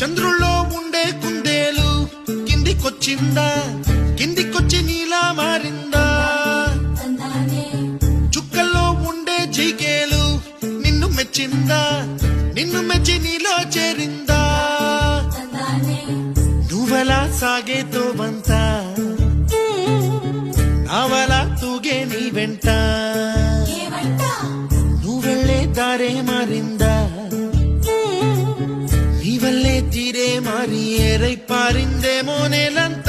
చంద్రుల్లో ఉండే కుందేలు కిందికొచ్చిందా, కిందికొచ్చి నీలా మారిందా? చుక్కల్లో ఉండే జీకేలు నిన్ను మెచ్చిందా, నిన్ను మెచ్చి నీలో చేరిందా? నువ్వలా సాగే తోవంత, నావలా తూగే నీ వెంట, నువ్వెళ్ళే దారే మారిందా, నీ వల్లే తీరే మారి ఏరై పారిందేమో నేలంతా.